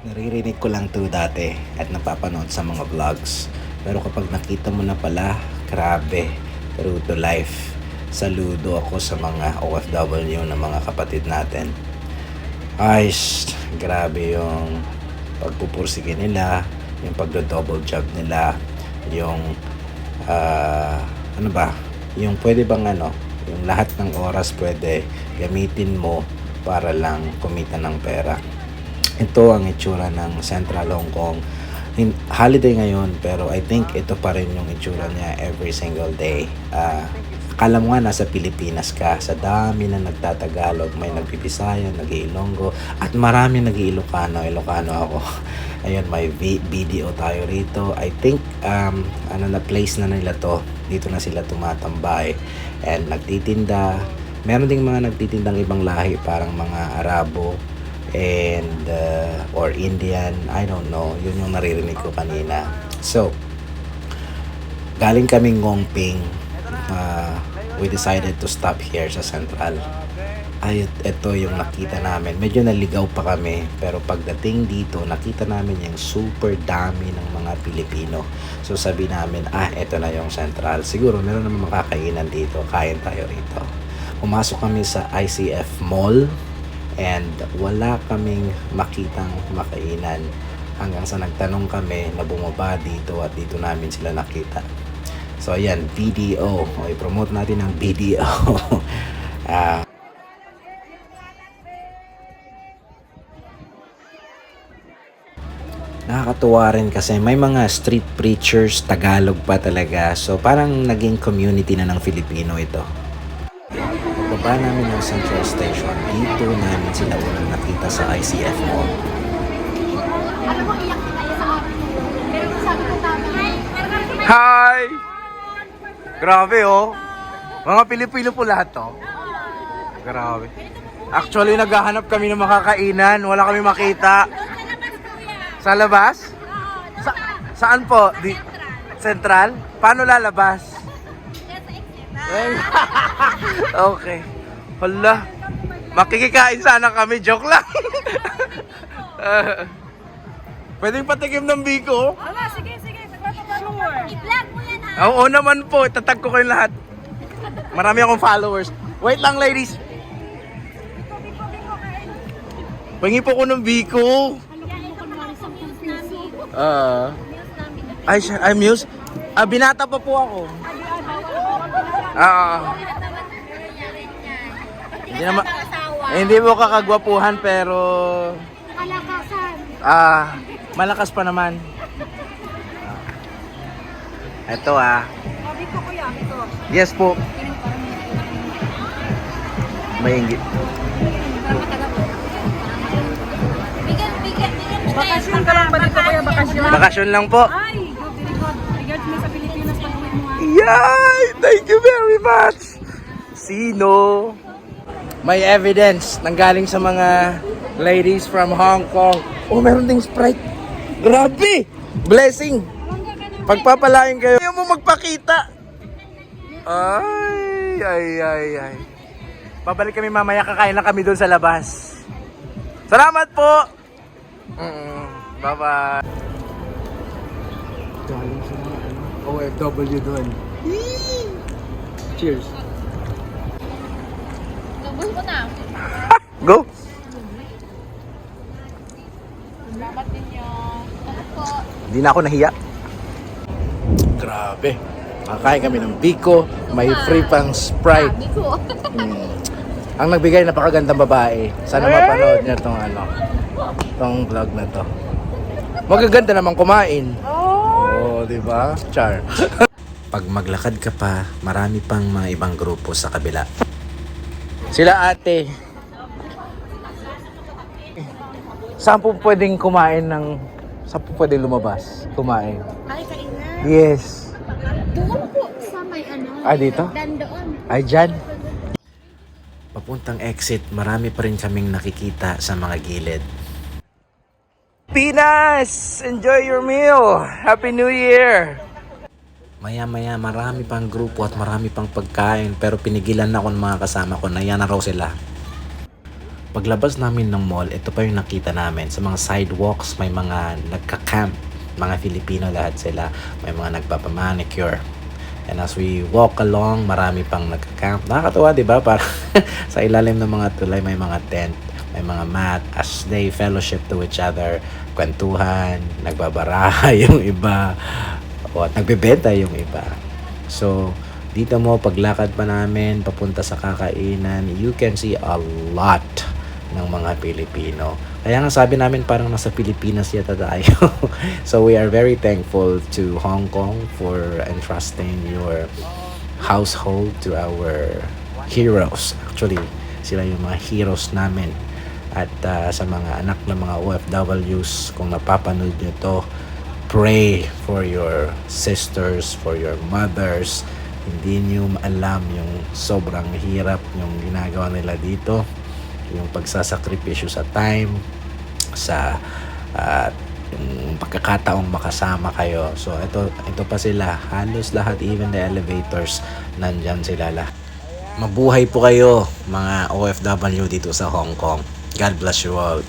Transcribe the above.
Naririnig ko lang to dati at napapanood sa mga vlogs. Pero kapag nakita mo na pala, grabe, true to life. Saludo ako sa mga OFW na mga kapatid natin. Ay, grabe yung pagpupursige nila, yung pagdo-double job nila, yung ano ba, yung pwede bang yung lahat ng oras pwede gamitin mo para lang kumita ng pera. Ito ang itsura ng Central Hong Kong. Holiday ngayon, pero I think ito pa rin yung itsura niya every single day. Akala mo nga nasa Pilipinas ka, sa dami na nagtatagalog, may nagbibisaya, nag-iilonggo, at marami nag-iilocano. Ilocano ako. Ayun, may video tayo rito. I think, na place na nila to. Dito na sila tumatambay. And nagtitinda. Meron ding mga nagtitindang ibang lahi, parang mga Arabo, and or Indian, I don't know. Yun yung naririnig ko kanina. So, galing kaming Ngongping. We decided to stop here sa Central. Ay, ito yung nakita namin. Medyo naligaw pa kami, pero pagdating dito, nakita namin yung super dami ng mga Pilipino. So sabi namin, ito na yung Central. Siguro meron naman makakainan dito. Kain tayo rito. Pumasok kami sa ICF Mall and wala kaming makitang makainan. Hanggang sa nagtanong kami na bumaba dito at dito namin sila nakita. So ayan, BDO. I-promote natin ang BDO. Nakakatuwa rin kasi may mga street preachers, Tagalog pa talaga. So parang naging community na ng Filipino ito. Baba namin ng Central Station. Dito namin sila unang nakita sa ICF Mall. Hi! Grabe oh. Mga Pilipino po lahat to. Grabe. Actually, naghahanap kami ng makakainan. Wala kami makita. Sa labas? Saan po? Central? Paano lalabas? Okay. Hala. Makikikain sana kami. Joke lang. Pwedeng patikim ng biko? Sige. I-vlog mo yan ha. Oo naman po. Itatag ko kayo lahat. Marami akong followers. Wait lang ladies. Pangi po ko ng biko. Ay, Muse? Binata pa po ako. Hindi mo kakagwapuhan pero Malakasan. malakas pa naman. Ito Sabi ko kuya, ito. Yes po. Maingit. Bigyan. Bakasyon ka lang ba dito kuya? Bakasyon? Bakasyon lang po. Ay, very good. Regards mo sa Pilipinas pag-uwi mo ha. Yay! Thank you very much! Sino? May evidence nanggaling sa mga ladies from Hong Kong. Oh, meron ding Sprite. Grabe! Blessing! Pagpapalain kayo. Ayaw mo magpakita. Ay. Babalik kami mamaya. Kakain lang kami doon sa labas. Salamat po! Bye-bye! Galing sa mga OFW doon. Cheers! Lubos ko na. Go! Salamat ninyo. Salamat po. Hindi na ako nahiya. Grabe. Kakain kami ng biko. May free pang Sprite. Sabi ko. Ang nagbigay, napakagandang babae. Sana mapanood niya tong vlog na to. Magaganda naman kumain. Oh, di ba? Char. Pag maglakad ka pa, marami pang mga ibang grupo sa kabila. Sila ate. Saan po pwedeng kumain saan po pwedeng lumabas? Kumain. Ay, kainan. Yes. Doon po sa may Dito? Dandoon. Ay, dyan. Papuntang exit, marami pa rin kaming nakikita sa mga gilid. Pinas! Enjoy your meal! Happy New Year! Maya-maya marami pang grupo at marami pang pagkain pero pinigilan na ako ng mga kasama ko na yan na raw sila. Paglabas namin ng mall, ito pa yung nakita namin. Sa mga sidewalks, may mga nagka-camp. Mga Filipino lahat sila. May mga nagpapamanicure. And as we walk along, marami pang nagka-camp. Nakakatawa, di ba? Para sa ilalim ng mga tulay, may mga tent. May mga mat as they fellowship to each other. Kwentuhan, nagbabaraha yung iba. O at nagbebenta yung iba. So, dito mo, paglakad pa namin, papunta sa kakainan, you can see a lot ng mga Pilipino. Kaya nga sabi namin parang nasa Pilipinas yata tayo. So, we are very thankful to Hong Kong for entrusting your household to our heroes. Actually, sila yung mga heroes namin. At sa mga anak ng mga OFWs, kung napapanood nyo to, pray for your sisters, for your mothers. Hindi nyo alam yung sobrang hirap yung ginagawa nila dito. Yung pagsasakripisyo sa time, sa yung pagkakataong makasama kayo. So ito pa sila. Halos lahat, even the elevators, nandyan sila lahat. Mabuhay po kayo mga OFW dito sa Hong Kong. God bless you all.